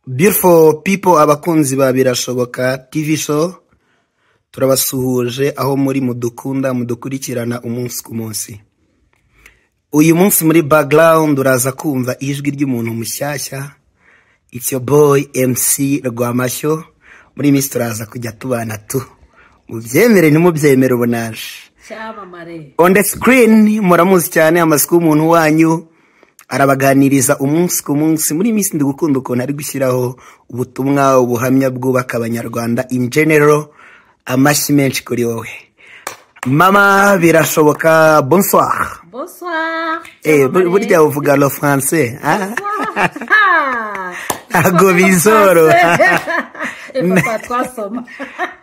Beautiful people, abakunzi ba Birashoboka TV show, turabasuhuje aho muri mudukurikirana umunsi ku munsi. Uyu munsi muri background uraza kumva ijwi ry'umuntu mushyashya. It's your boy MC Rwamashyo. Muri minsi turaza kujya tubana tu. Mubyemere ntimubyemere ubunaje. Cyamamare. On the screen muramuzi cyane amasiku umuntu wanyu arabaganiriza umunsi ku munsi. Muri minsi ndi gukunda ukuntu ari gushyiraho ubutumwa ubuhamya bwubaka abanyarwanda in general. Amashyi menshi kuri wowe. Mama Birashoboka, bonsoir. Bonsoir. Burya uvuga le français, hein? Ago bizoro.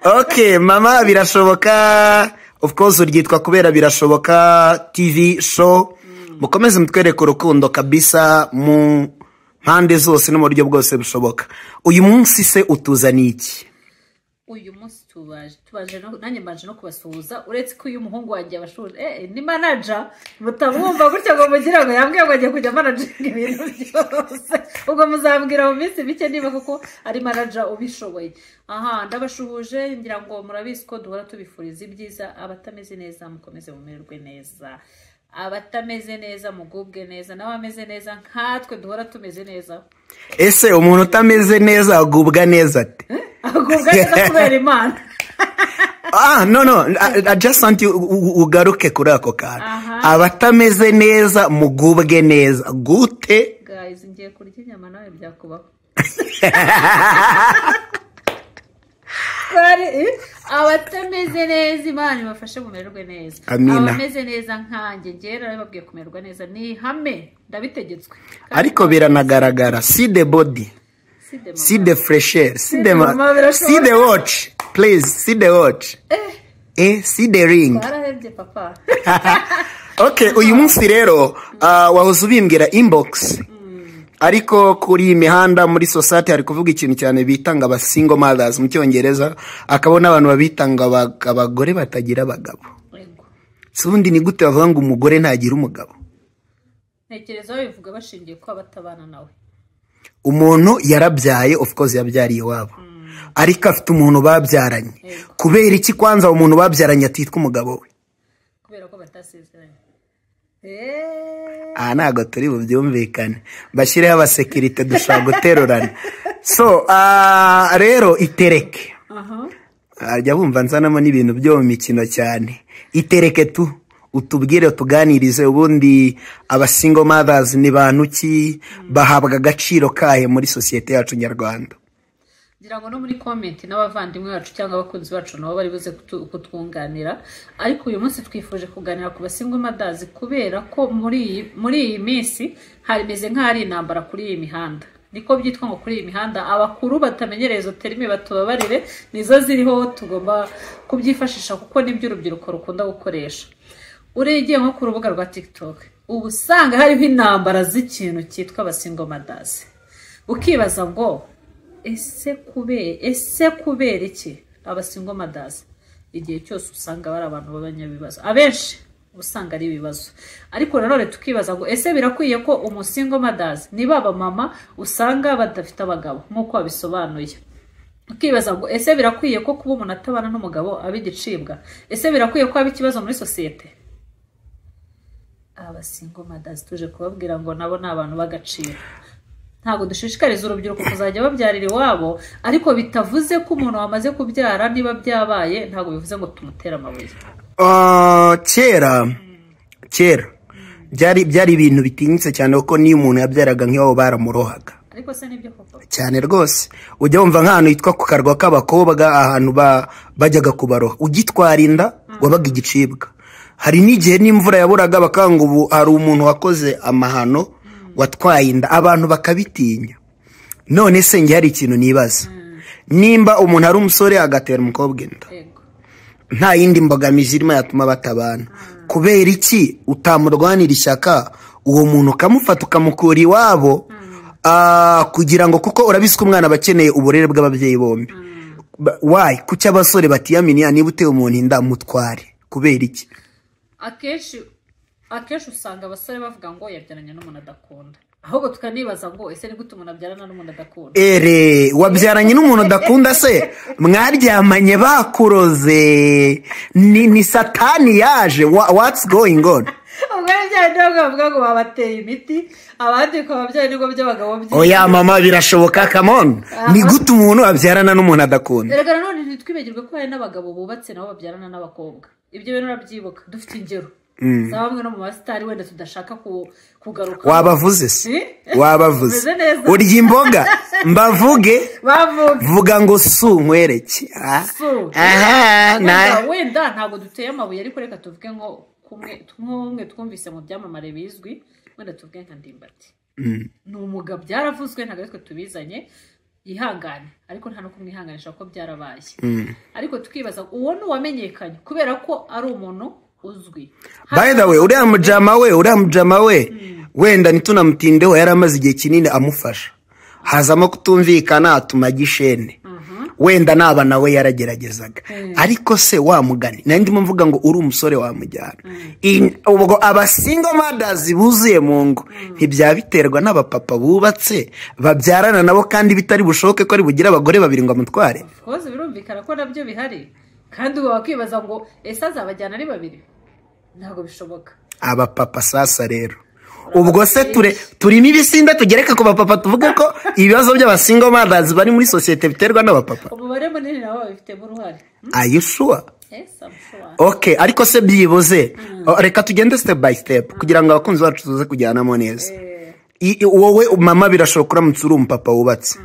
Okay, Mama Birashoboka, of course uryitwa kubera Birashoboka TV show. Mukomeze mutwereke urukundo kabisa mu mpande zose no mu buryo bwose bushoboka. Uyu munsi se utuzaniye iki? Uyu munsi tubaje nanjye mbanje no kubasuhuza uretse ko uyu muhungu wanjye abashuje ni manager mutabumva gutya ngo mugira ngo yambwiye ngo agiye kujya managing ibintu byose ubwo muzambwira mu minsi bike niba kuko ari manager ubishoboye. Aha ndabashuhuje ngira ngo murabizi ko duhora tubifuriza ibyiza abatameze neza mukomeze mumererwe neza, abatameze neza mugubwe neza, n'abameze neza nkatwe duhora tumeze neza. Ese umuntu utameze neza agubwa neza ate? Agubwa neza kubera Imana. No, I just want you ugaruke kuri ako kantu. Abatameze neza mugubwe neza gute? Guys, ngiye kurya inyama nawe byakubaho. Abatameze neza Imana ibafashe mumererwe neza. Abameze neza nkanjye ngera babwiye kumererwa neza ni hame ndabitegetswe. Ariko biranagaragara. See the body. See the fresh air. See the watch. Please, see the watch. See the ring. Warahebye papa. Okay, uyu munsi rero wahoze ubimbwira inbox. Ariko kuri imihanda muri society hari kuvuga ikintu cyane bitanga aba single mothers mu cyongereza, akabona abantu babitanga abagore batagira abagabo. Subundi ni gute bavuga ngo umugore ntagira umugabo? Ntekereza bivuga bashingiye ko abatabana nawe. Umuntu yarabyaye, of course yabyariye wabo. Ariko afite umuntu babyaranye. Kubera iki kwanza umuntu babyaranye atitwa umugabo we? Kubera ko batasezeranye. Ntago turi bubyumvikane. Bashyireho abasekirite dushaka guterurana. So, rero itereke. Ajya bumva nzanamo n'ibintu byo mu mikino cyane. Itereke tu. Utubwire tuganirize ubundi aba single mothers ni bantu ki bahabwa agaciro kahe muri societe yacu nyarwanda. Ngira ngo no muri comment n'abavandimwe bacu cyangwa abakunzi bacu nabo bari buze kutwunganira, ariko uyu munsi twifuje kuganira ku basingle mothers kubera ko muri iyi minsi harimeze nk'ari intambara kuri iyi mihanda. Niko byitwa ngo kuri iyi mihanda abakuru batamenyereza terime batubabarire nizo ziriho tugomba kubyifashisha kuko nibyo urubyiruko rukunda gukoresha. Uregeye nko ku rubuga rwa TikTok ubu usanga hariho intambara z'ikintu cyitwa abasingle mothers. Ukibaza ngo ese kubera iki abasingle mothers igihe cyose usanga bari abantu b'abanyabibazo, abenshi usanga ari ibibazo. Ariko nanone tukibaza ngo ese birakwiye ko umusingle mothers ni baba mama usanga badafite abagabo nk'uko babisobanuye. Ukibaza ngo ese birakwiye ko kuba umuntu atabana n'umugabo abigicibwa? Ese birakwiye ko aba ikibazo muri societe? Abasingle mothers tuje kubabwira ngo nabo ni abantu bagaciro. Ntago dushishikariza urubyiruko kuzajya babyarira iwabo, ariko bitavuze ko umuntu wamaze kubyara niba byabaye ntago bivuze ngo tumutera amabuye. Kera byari ibintu bitinyitse cyane kuko niyo umuntu yabyaraga nk'iwabo baramurohaga. Ariko se nibyo koko cyane rwose. Ujya wumva nk'ahantu yitwa ku karwa k'abakobwa ahantu bajyaga kubaroha ugitwara inda wabaga igicibwa. Hari n'igihe n'imvura yaburaga bakanga ubu hari umuntu wakoze amahano watwaye inda abantu bakabitinya. None se nge hari ikintu nibaza. Nimba umuntu ari umusore agatera umukobwa inda, nta yindi mbogamizi irimo yatuma batabana, kubera iki utamurwanira ishyaka uwo muntu ukamufata ukamukura iwabo kugira ngo kuko urabiswe umwana bakeneye uburere bw'ababyeyi bombi. Why kuki abasore batiyaminiya niba uteye umuntu inda mutware kubera iki? Akenshi usanga abasore bavuga ngo yabyaranye n'umuntu adakunda. ahubwo tukanibaza ngo ese ni gute umuntu abyarana n'umuntu adakunda wabyaranye n'umuntu udakunda se mwaryamanye bakuroze ni satani yaje what's going on ubwo n'ibyaye ntabwo bavuga ngo babateye imiti abandi ko babyaye nibwo by'abagabo byinshi oya mama birashoboka come on ni gute umuntu abyarana n'umuntu adakunda rega none ntitwibagirwe ko hari n'abagabo bubatse nabo babyarana n'abakobwa ibyo bintu urabyibuka dufite ingero za bamwe no mu basitari wenda tudashaka kugaruka wabavuze se wabavuze urya imboga mbavuge vuga ngo su nkwereke wenda ntabwo duteye amabuye ariko reka tuvuge ngo kumwe twumvise mu byamamare bizwi wenda tuvuge nka Ndimbati ni umugabo byaravuzwe ntabwo aritwe tubizanye yihangane ariko nta no kumwihanganisha ko byarabaye ariko tukibaza uwo ni uwamenyekanye kubera ko ari umuntu uzwi by the way uriya mujama we wenda ntitunamutindeho yari amaze igihe kinini amufasha hazamo kutumvikana atuma gishene wenda naba nawe yarageragezaga ariko se wamugani nari ndimo mvuga ngo uri umusore wamujyana ubwo abasingo mothers buzuye mu ngo ntibyabiterwa n'abapapa bubatse babyarana nabo kandi bitari bushoke ko ari bugira abagore babiri ngo amutware koze birumvikana ko nabyo bihari kandi wakwibaza ngo ese azabajyana ari babiri ntabwo bishoboka abapapa sasa rero ubwo se turimo ibisimba tugereka ku bapapa tuvuge ko ibibazo by'abasingo mothers bari muri societe biterwa n'abapapa umubare munini nabo babifitemo uruhare are you sure? Yes, I'm sure. Okay ariko se byibuze reka tugende step by step kugira ngo abakunzi bacu tuze kujyanamo neza wowe mama birashoboka uramutse uri umupapa wubatse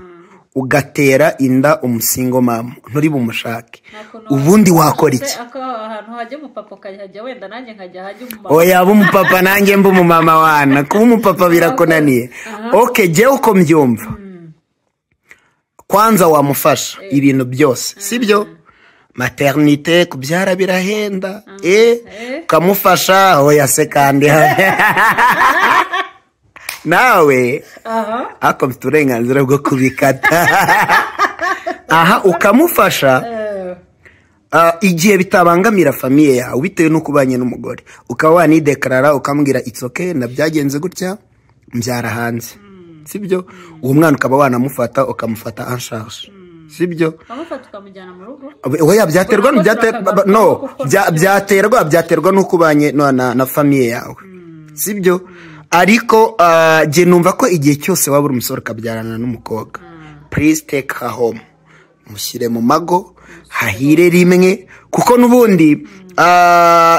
ugatera inda umusingo mama nturi bumushake ubundi wakora iki ahantu hajye umupapa kajya wenda nanjye nkajya hajye umumama oya umupapa nanjye mba umumama wana kuba umupapa birakonaniye okay je uko mbyumva kwanza wamufasha ibintu byose sibyo maternité kubyara birahenda ukamufasha oya sekandi nawe ako mfite uburenganzira bwo kubikata ukamufasha igihe bitabangamira famiye yawe bitewe n'uko ubanye n'umugore ukaba wanidekarara ukambwira it's okay nabyagenze gutya mbyara hanze sibyo uwo mwana ukaba wanamufata ukamufata en charge sibyo ukamufata ukamujyana mu rugo oya byaterwa n'uko ubanye na famiye yawe sibyo ariko je numva ko igihe cyose waba uri umusore ukabyarana n'umukobwa please take her home mushyire mu mago hahire rimwe kuko n'ubundi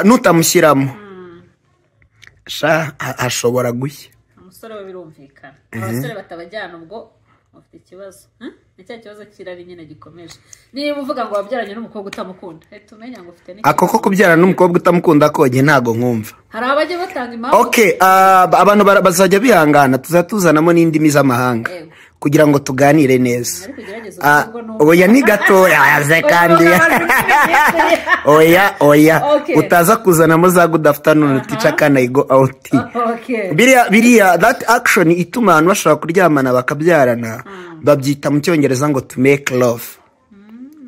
nutamushyiramo ashobora gushya umusore we birumvikana abasore batabajyana ubwo bafite ikibazo nicyo kibazo kirari nyine gikomeje niba uvuga ngo wabyaranye n'umukobwa utamukunda tumenya ngo ufite ako ko kubyarana n'umukobwa utamukunda koge ntago nkumva hari abajya batanga impamvu okay abantu bazajya bihangana tuzatuzanamo n'indimi z'amahanga kugira ngo tuganire neza oya ni gato yaze kandi oya utaza kuzanamo za good afternoon teacher can I go out biriya that action ituma abantu bashobora kuryamana bakabyarana babyita mu cyongereza ngo to make love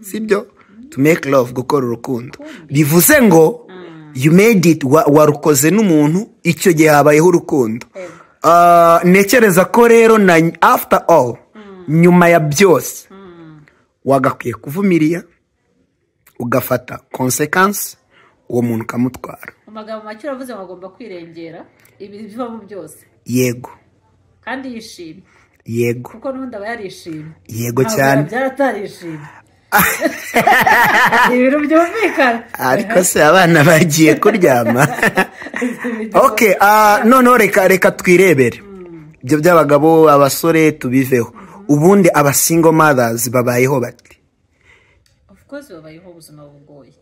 sibyo to make love gukora urukundo bivuze ngo you made it warukoze n'umuntu icyo gihe habayeho urukundo nekereza ko rero na after all nyuma ya byose wagakwiye kuvumiriya ugafata consequence uwo muntu ukamutwara amagambo make uravuze ngo agomba kwirengera ibi bivamo byose yego kandi yishimye yego kuko n'ubundi aba yarishimye yego cyane byaratarishimye ibintu byumvikana ariko se abana bagiye kuryama okay noneho reka twirebere ibyo by'abagabo abasore tubiveho ubundi abasingo mothers babayeho bati of course babayeho ubuzima bugoye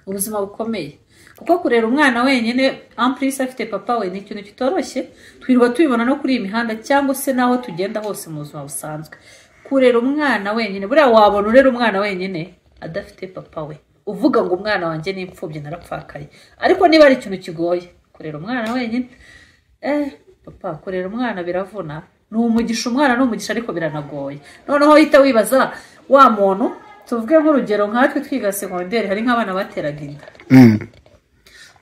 ubuzima bukomeye kuko kurera umwana wenyine amprise afite papa we ni ikintu kitoroshye twirwa tubibona no kuri iyi mihanda cyangwa se naho tugenda hose mu buzima busanzwe kurera umwana wenyine buriya wabona urera umwana wenyine adafite papa we uvuga ngo umwana wanjye ni imfubyi narapfakaye ariko niba ari ikintu kigoye kurera umwana wenyine papa kurera umwana biravuna ni umugisha umwana ni umugisha ariko biranagoye noneho uhita wibaza wa muntu tuvuge nk'urugero nkatwe twiga segonderi hari nk'abana bateraga inda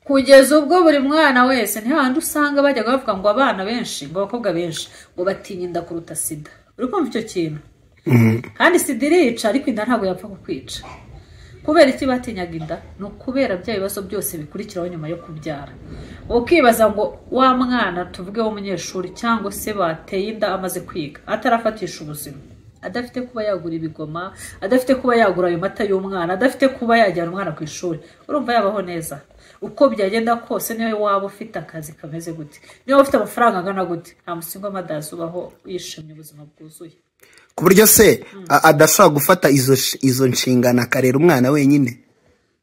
kugeza ubwo buri mwana wese ntihandi usanga bajyaga bavuga ngo abana benshi ngo abakobwa benshi ngo batinya inda kuruta sida. Uri kumva icyo kintu? Kandi sida irica ariko inda ntabwo yapfa kukwica. Kubera iki batinyaga inda? Ni ukubera bya bibazo byose bikurikiraho nyuma yo kubyara. Ukibaza ngo wa mwana tuvuge w'umunyeshuri cyangwa se bateye inda amaze kwiga atarafatisha ubuzima, adafite kuba yagura ibigoma, adafite kuba yagura ayo mata y'umwana, adafite kuba yajyana umwana ku ishuri, urumva yabaho neza? Uko byagenda kose niyo waba ufite akazi kameze gute, niyo ufite amafaranga angana gute, nta musingo madazi ubaho yishimye ubuzima bwuzuye. Ku buryo se adashobora gufata izo nshingano akarera umwana wenyine.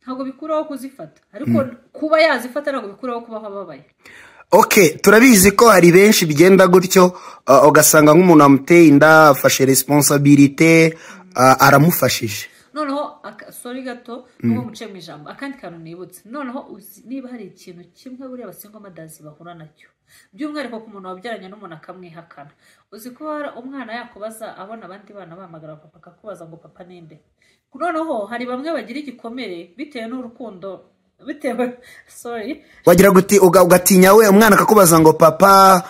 Ntabwo bikuraho kuzifata, ariko kuba yazifata ntabwo bikuraho kubaho ababaye. Okay, turabizi ko hari benshi bigenda gutyo, ugasanga nk'umuntu amuteye inda afashe responsibility, aramufashije. Noneho sorry gato nuko muce mu ijambo akandi kantu nibutse. Noneho niba hari ikintu kimwe buri abasingo madazi bahura nacyo, by'umwihariko ku muntu wabyaranye n'umuntu akamwihakana, uzi ko umwana yakubaza abona abandi bana bamagara papa akakubaza ngo papa ninde. Noneho hari bamwe bagira igikomere bitewe n'urukundo, bitewe wagira guti ugatinya we umwana akakubaza ngo papa,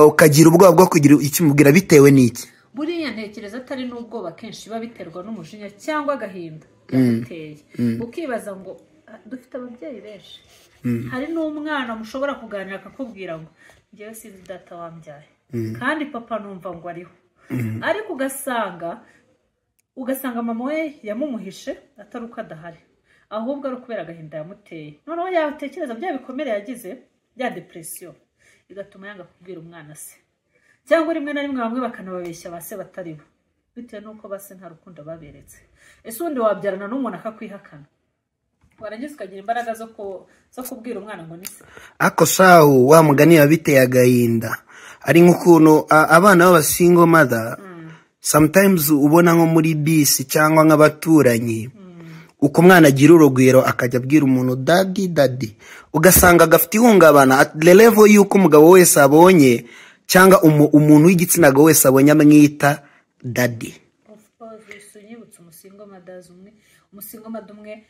ukagira ubwoba bwo kugira ikimubwira bitewe n'iki. Buriya ntekereza atari n'ubwoba kenshi biba biterwa n'umujinya cyangwa agahinda gateye. Ukibaza ngo dufite ababyeyi benshi, hari n'umwana mushobora kuganira akakubwira ngo njyewe sinzi data wambyaye kandi papa numva ngo ariho, ariko ugasanga mama we yamumuhishe atari uko adahari, ahubwo ari ukubera agahinda yamuteye. Noneho yatekereza bya bikomere yagize bya depression igatuma yanga kubwira umwana se, cyangwa rimwe na rimwe bamwe bakanababeshya base batari bo bitewe n'uko base nta rukundo baberetse. Ese undi wabyarana n'umuntu akakwihakana, warangiza ukagira imbaraga zo kubwira umwana ngo ni se? Ako sawu wa mugani yabiteye agahinda. Ari nk'ukuntu abana b'abasingo mother sometimes ubona nko muri bisi cyangwa nk'abaturanyi, uko mwana agira urugwiro akajya abwira umuntu daddy, ugasanga agafite ihungabana at the level y'uko umugabo wese abonye cyangwa umuntu w'igitsina gabo wese abonye amwita daddy. Of course usunyibutse umusingo madazi umusingo madumwe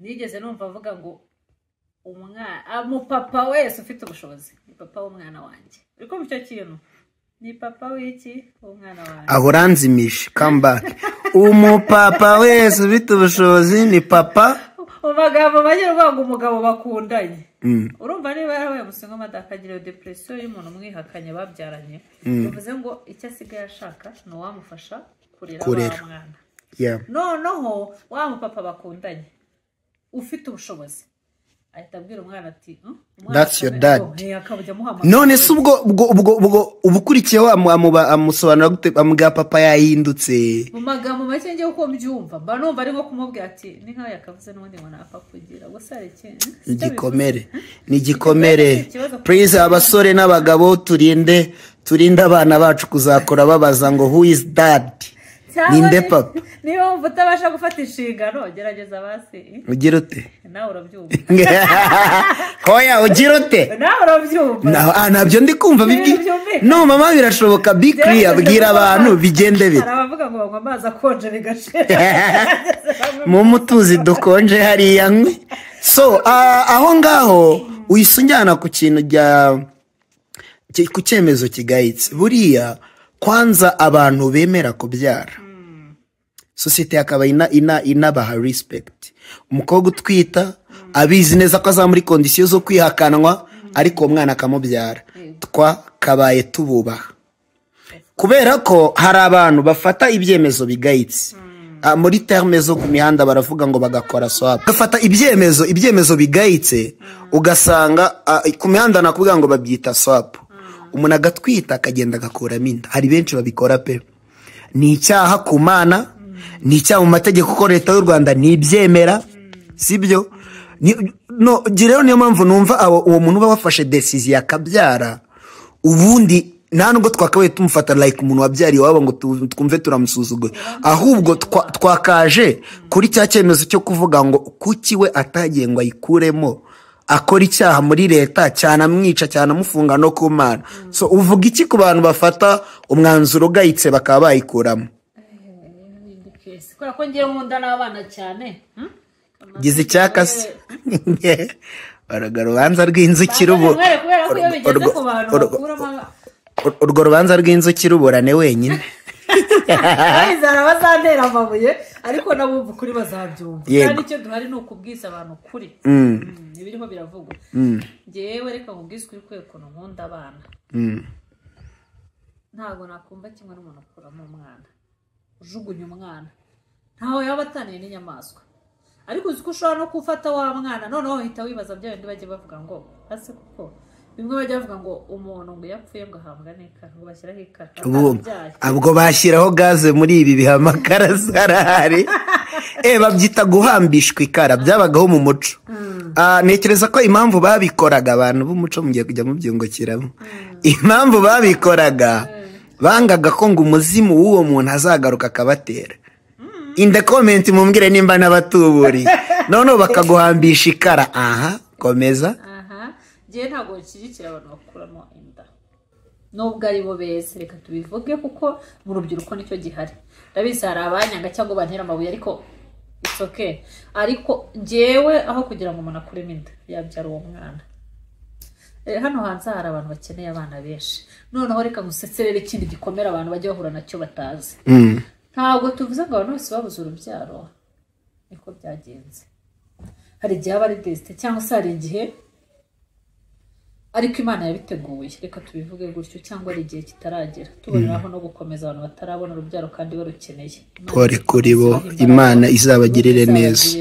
nigeze numva avuga ngo umupapa wese ufite ubushobozi ni papa w'umwana wanjye. Uriko icyo kintu ni papa w'iki w'umwana wanjye? Ahoranzimishe come back. Umupapa wese ufite ubushobozi ni papa. Umugabo bagira ngo umugabo bakundanye. Urumva niba yarabaye umusingo madakagira depression y'umuntu mwihakanye babyaranye, bivuze ngo icyo asigaye ashaka no wamufasha kurera mwana. Yeah. Noneho wa mupapa bakundanye ufite ubushobozi ahita abwira umwana ati that's your dad. None se ubwo ubukurikiye amusobanura gute amubwira papa yahindutse? Mu magambo make ngiye uko mbyumva mba numva ari nko kumubwira ati ni nkaho yakavuze n'ubundi ngo napfa kugira gusa ari igikomere. Ni igikomere. Please abasore n'abagabo turinde abana bacu kuzakora babaza ngo who is dad? Ninde papa? Niba wumva utabasha gufata inshingano gerageza basi ugira ute? Nawe urabyumva. Hoya ugira ute? Nawe urabyumva. Nabyo ndi kumva no mama birashoboka be clear bwira abantu bigende bite. Arabavuga ngo bagwa amazi akonje bigashira. Mu mutuzi dukonje hariya nkwi. So aho ngaho uyisunjana ku kintu ku cyemezo kigayitse. Buriya kwanza abantu bemera kubyara, society yakaba inabaha respect. Umukobwa utwita abizi neza ko azamuri condition zo kwihakanwa, ariko umwana akamubyara, twakabaye tububaha. Kubera ko hari abantu bafata ibyemezo bigayitse. Muri terme zo ku mihanda baravuga ngo bagakora swap, bafata ibyemezo bigayitse, ugasanga ku mihanda nakuvuga ngo babyita swap. Umuntu agatwita akagenda agakuramo inda. Hari benshi babikora pe. Ni icyaha ku mana, ni icyaha mu mategeko ko leta y'u Rwanda nibyemera, sibyo? No girero niyo mpamvu numva uwo muntu bafashe decision akabyara, ubundi nta nubwo twakabaye tumufata like umuntu wabyariye wabo ngo twumve turamusuzuguye, ahubwo twakaje kuri cya cyemezo cyo kuvuga ngo kuki we atagiye ngo ayikuremo akora icyaha muri leta cyane amwica cyane amufunga no kumana. So uvuga iki ku bantu bafata umwanzuro ugayitse bakaba bayikuramo? Kubera ko ngiye mu nda n'abana cyane gize icyaka se urubanza rw'inzuki urwo rubanza rw'inzuki ruburane wenyine. Abizara bazantera amabuye ariko nabumva kuri bazabyumva. Kandi icyo duhari ni ukubwiza abantu kuri. Ibiriho biravugwa. Ngewe reka nkubwize kuri kweko nkunda abana. Ntabwo nakumva kimwe n'umuntu akuramo umwana. Ujugunya umwana. Ntaho yaba ataniye n'inyamaswa. Ariko uzi ko ushobora no gufata wa mwana noneho uhita wibaza bya bindi bajye bavuga ngo ase kuko bimwe bajya bavuga ngo umuntu ngo yapfuye ngo ahambwa n'ikara ngo bashyiraho ikara. Ubwo bashyiraho gaze muri ibi bihamakara zarahari. Babyita guhambishwa ikara byabagaho mu muco. Nekereza ko impamvu babikoraga abantu b'umuco mugiye kujya mu byungukiramo. Impamvu babikoraga bangaga ko ngo umuzimu w'uwo muntu azagaruka akabatera. In the comment mumbwire nimba n'abatuburi none bakaguhambisha ikara. Komeza. Je ntago kizikira abantu bakuramo inda nubwo ari bo bese reka tubivuge kuko mu rubyiruko nicyo gihari. Ndabizi hari abanyanga cyangwa bantera amabuye ariko it's okay. Ariko ngewe aho kugira ngo umuntu akuremo inda yabyara uwo mwana. Hano hanze hari abantu bakeneye abana benshi. Noneho reka ngusetserere ikindi gikomera abantu bajya bahura nacyo batazi. Ntabwo tuvuze ngo abantu bose babuze urubyaro niko byagenze. Hari igihe aba ari desite cyangwa se hari igihe ariko Imana yabiteguye reka tubivuge gutyo cyangwa ari igihe kitaragera. Tuboneraho no gukomeza abantu batarabona urubyaro kandi barukeneye. Pore kuri bo Imana izabagirire neza.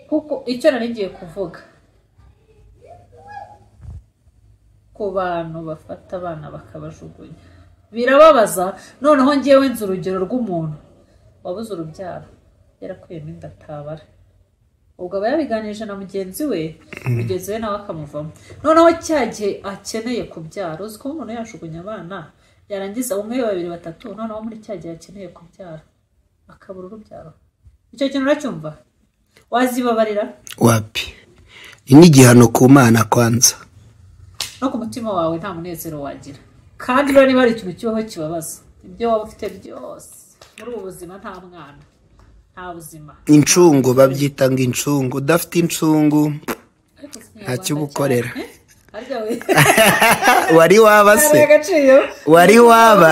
Kuko icyo nari ngiye kuvuga ku bantu bafata abana bakabajugunya birababaza. Noneho ngewe nzi urugero rw'umuntu wabuze urubyaro yarakuyemo inda atabara. Ubwo aba yabiganirije na mugenzi we nawe akamuvamo. Noneho cyagihe akeneye kubyara uzi ko umuntu yashugunya abana yarangiza umwe babiri batatu noneho muri cyagihe akeneye kubyara akabura urubyaro. Icyo kintu uracyumva wazibabarira wapi? Ni igihano ku Mana kwanza no ku mutima wawe nta munezero wagira. Kandi rero niba ari ikintu kibaho kibabaza ibyo waba ufite byose muri ubu buzima nta mwana nta buzima. Incungu babyita ngo incungu. Udafite incungu ntacyo ubukorera. Wari waba se wari waba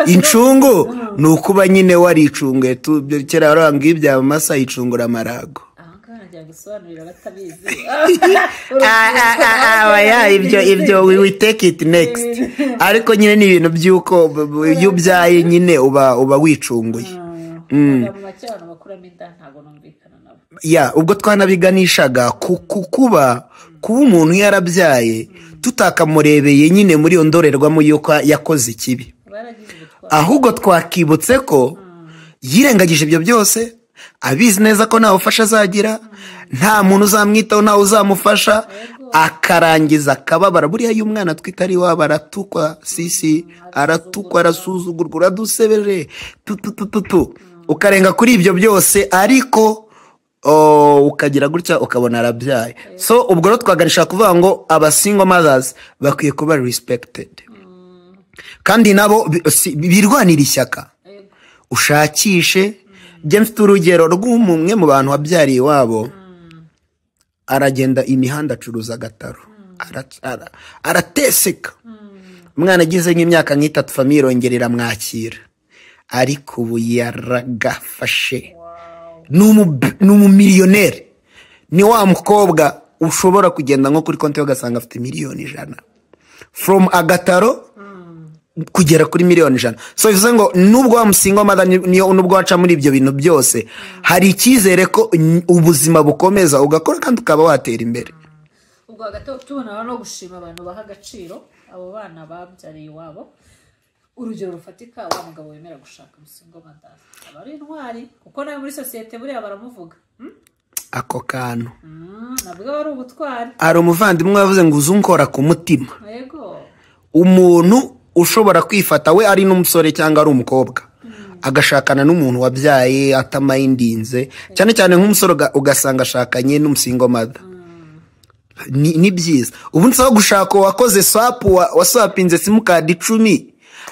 incungu ni ukuba nyine waricunguye. Kera baranga ibya masa yicungura amarago. Ibyo we take it next. Ariko nyine ni ibintu byuko iyo ubyaye nyine uba wicunguye. Ubwo twanabiganishaga kuba umuntu yarabyaye tutakamurebeye nyine muri iyo ndorerwamo yuko yakoze ikibi, ahubwo twakibutse ko yirengagije ibyo byose abizi neza ko nta ufasha azagira, nta muntu uzamwitaho, nta uzamufasha, akarangiza akababara. Buriya y'umwana twita ari waba aratukwa, aratukwa, arasuzugurwa, uradusebeje ukarenga kuri ibyo byose, ariko ukagira gutya ukabona arabyaye. So ubwo rero twaganisha kuvuga ngo aba single mothers bakwiye kuba respected, kandi nabo birwanira ishyaka. Ushakishe mfite urugero rw'umwe mu bantu wabyariye iwabo, aragenda imihanda acuruza agataro, arateseka. Umwana agize nk'imyaka nk'itatu famiye irongerera mwakira, ariko ubu yaragafashe. Ni umumiliyoneri. Ni wa mukobwa ushobora kugenda nko kuri konti ugasanga afite miliyoni 100 from agataro kugera kuri miliyoni 100. So bivuze ngo nubwo wa musingo mother niyo nubwo waca muri ibyo bintu byose, hari icyizere ko ubuzima bukomeza ugakora kandi ukaba watera imbere. Ubwo gato tubona no gushima abantu baha agaciro abo bana babyariye iwabo. Urugero rufatika wa mugabo wemera gushaka musingo mother abari intwari, kuko nawe muri societe buriya baramuvuga ako kantu nabwo wari ubutwari. Ari umuvandimwe wavuze ngo uzunkora ku mutima. Yego, umuntu ushobora kwifata we ari n'umusore cyangwa ari umukobwa agashakana n'umuntu wabyaye atamayindinze, cyane cyane nk'umusore ugasanga ashakanye n'umusingo mother. Ni byiza. Ubu nsaba gushaka wakoze swap waswapinze simukadi 10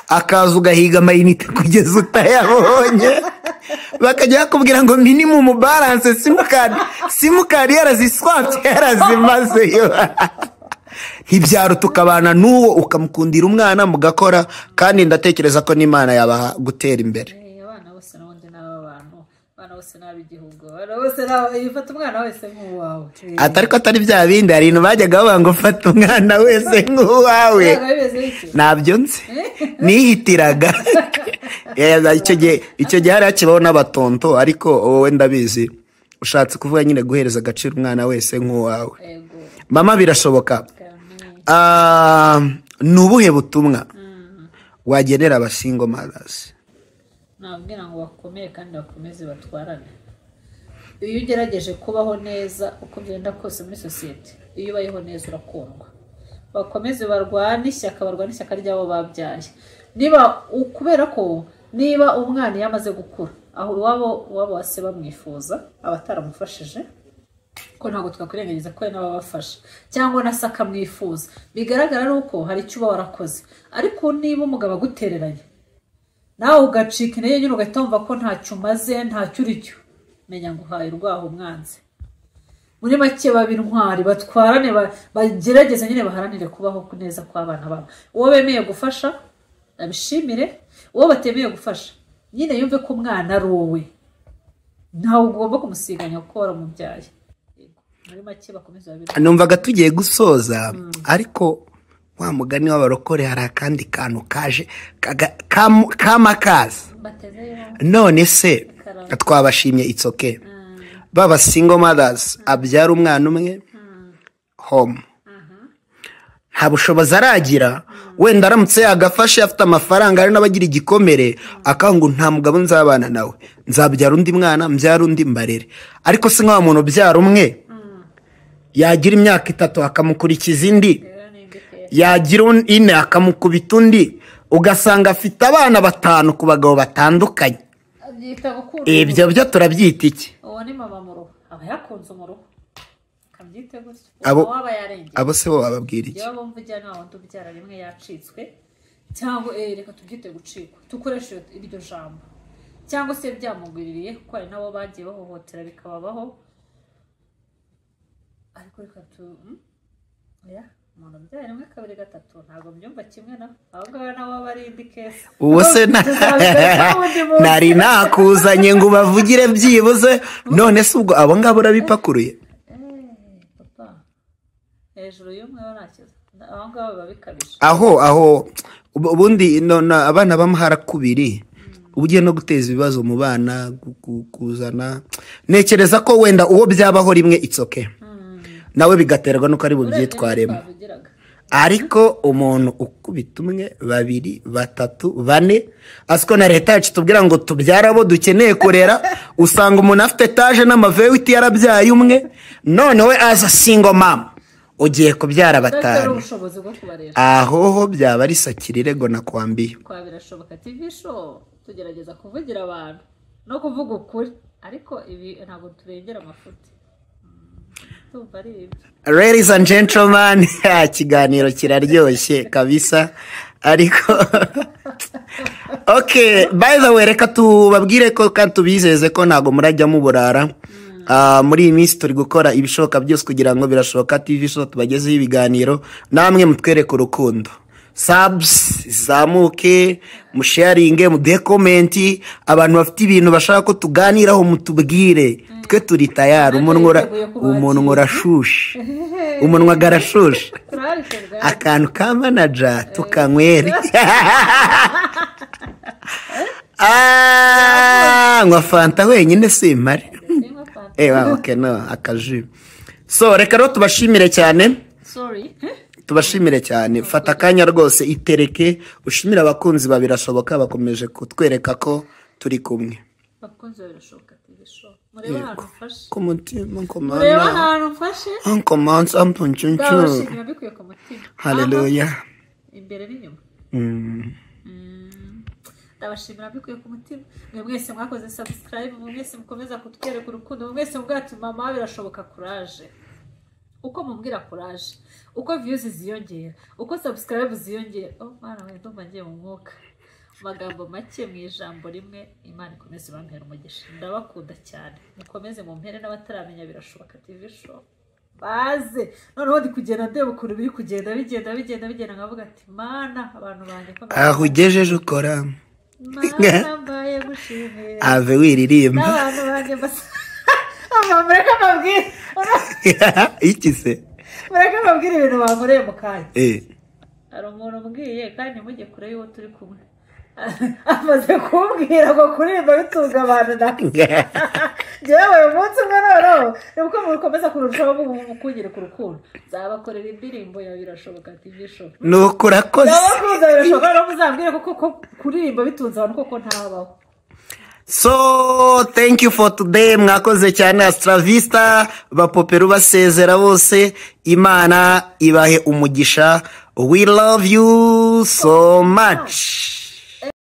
akaza ugahiga amayinite kugeza utayabonye. bakajya bakubwira ngo minimum balance simukadi yaraziswapye yarazimazeyo ibyaro tukabana n'uwo ukamukundira umwana mugakora kandi ndatekereza ko n'Imana yabaha gutera imbere. Abana bose n'ubundi n'abantu, abana bose n'abigihugu, abana bose ifata umwana wese nk'uwawe. Ariko atari bya bindi hari ibintu bajyaga bavuga ngo fata umwana wese nk'uwawe, ntabyo nzi nihitiraga. icyo gihe hari hakibaho n'abatonto, ariko wowe ndabizi ushatse kuvuga nyine guhereza agaciro umwana wese nk'uwawe. Mama birashoboka. Ni ubuhe butumwa wagenera aba single mothers? Nabwira ngo bakomeye kandi bakomeze batwarane. Iyo ugerageje kubaho neza uko byenda kose muri society, iyo ubayeho neza urakundwa. Bakomeze barwane ishyaka ryabo babyaye. Niba kubera ko niba umwana yamaze gukura, aho wabo wase bamwifuza abataramufashije, ko ntabwo twakurengagiza ko n'ababafasha cyangwa nasaka mwifuza, bigaragara nuko hari icyo warakoze. Ariko niba umugabo agutereranye nawe ugacika intege nyine ugahita wumva ko ntacyo umaze ntacyo uricyo, menya ngo uhaye urwaho umwanzi. Muri make babiri intwari batwarane, bagerageza nyine baharanire kubaho neza kw'abana babo. Uwo bemeye gufasha abishimire, uwo batemeye gufasha nyine yumve ko umwana ari wowe, ntawe ugomba kumusiganya kuko waramubyaye. Muri make bakomeza babiri. Numvaga tugiye gusoza, ariko wa mugani w'abarokore hari akandi kantu kaje kamakaza. None se twabashimye it's okay. Baba single mothers abyara umwana umwe home, nta bushobozi aragira, wenda aramutse yagafashe afite amafaranga, ari n'abagira igikomere akangu nta mugabo nzabana nawe, nzabyara undi mwana mbyara undi mbarere. Ariko se nk'aho umuntu byara umwe yagira imyaka 3 akamukurikiza indi, yagira 4 akamukubita undi, ugasanga afite abana 5 ku bagabo batandukanye. Ibyo byo turabyita iki? Uwo ni mama mu rugo, aba yakunze mu rugo, kabyite gutyo. Abo se bo bababwira iki? Yaba mvugira naho tubyara rimwe yacitswe, cyangwa reka tubyite gucikwa, tukoreshe iryo jambo, cyangwa se byamugwiririye kuko ari nabo bagiye bahohotera bikababaho. Ariko reka umuntu byari rimwe 2 3 ntabwo byumva kimwe na ahubwo nawe bari indi case. Uwo se nari nakuzanye ngo bavugire byibuze, none se ubwo abo ngabo urabipakuruye? Papa hejuru y'umwe wanakiza abo ngabo babikabije. Aho ubundi abana bamuhara kubiri, ubugiye no guteza ibibazo mu bana, kuzana. Nekereza ko wenda uwo byabaho rimwe it's okay, nawe bigaterwa nuko ari bubyitwaremo. Ariko umuntu ukubita 1 2 3 4, asiko na leta yacu tubwira ngo tubyara abo dukeneye kurera, usanga umuntu afite etaje n'amavewiti yarabyaye umwe, none we aza single mom ugiye kubyara 5. Aho byaba ari sakirire go nakwambiye. Kwa birashoboka TV show tugerageza kuvugira abantu no kuvuga ukuri, ariko ibi ntabwo turengera amafuti. Ladies and gentlemen, ikiganiro kiraryoshye kabisa, ariko okay, by the way reka tubabwire ko kandi tubizeze ko ntago murajya muburara. Muri iyi minsi turi gukora ibishoboka byose kugira ngo birashoboka TV show tubagezeho ibiganiro, namwe mutwereke urukundo. Subs zamuke, musharinge, muduhe comment, abantu bafite ibintu bashaka ko tuganiraho mutubwire, twe turi tayari. Umunwa urashushe, umunwa garashushe, akantu ka manager tukanywere. Ngwa fanta wenyine simare. Okay, no akaju. So reka ro tubashimire cyane. Tubashimire cyane, fata kanya rwose itereke ushimira abakunzi babirashoboka bakomeje kutwereka ko turi kumwe. Bakunzi babirashoboka TV show. Mureba ahantu ufashe. Ku mutima komana. Mureba ahantu ufashe. Ankomanza ampunchunchu. Ndabashimira bikuye ku mutima. Hallelujah. Imbere n'inyuma. Ndabashimira bikuye ku mutima. Mwese mwakoze subscribe, mwese mukomeza kutwereka urukundo, mwese mubwati mama birashoboka courage. Uko mumbwira courage, uko views ziyongera, uko subscribe ziyongera, mana we ndumva ngiye mu mwuka. magambo make mu ijambo rimwe. Imana ikomeze bampera umugisha, ndabakunda cyane, mukomeze mu mpere n'abataramenya birashoboka TV show baze. Noneho ndi kugenda ndeba ukuntu biri kugenda bigenda nkavuga ati mana abantu banjye ko aho ugejeje ukora mana mbaye gushimira ave wiririmba n'abantu banjye basa mureka mabwire iki se mureka mabwire ibintu bankoreye mu kanya. hari umuntu umbwiye kandi mujye kure y'uwo turi kumwe amaze kumbwira ngo kuririmba bitunga abantu njyewe uyu munsi umwe noneho ni uko mukomeza kurushaho kugira ku rukundo nzabakorera indirimbo ya birashoboka TV show. ni uko urakoze ndabakuza birashoboka no muzambwire kuko kuririmba bitunze abantu koko ntabaho. So thank you for today, mwakoze cyane Astravista bapoperu basezera bose, Imana ibahe umugisha. We love you so much.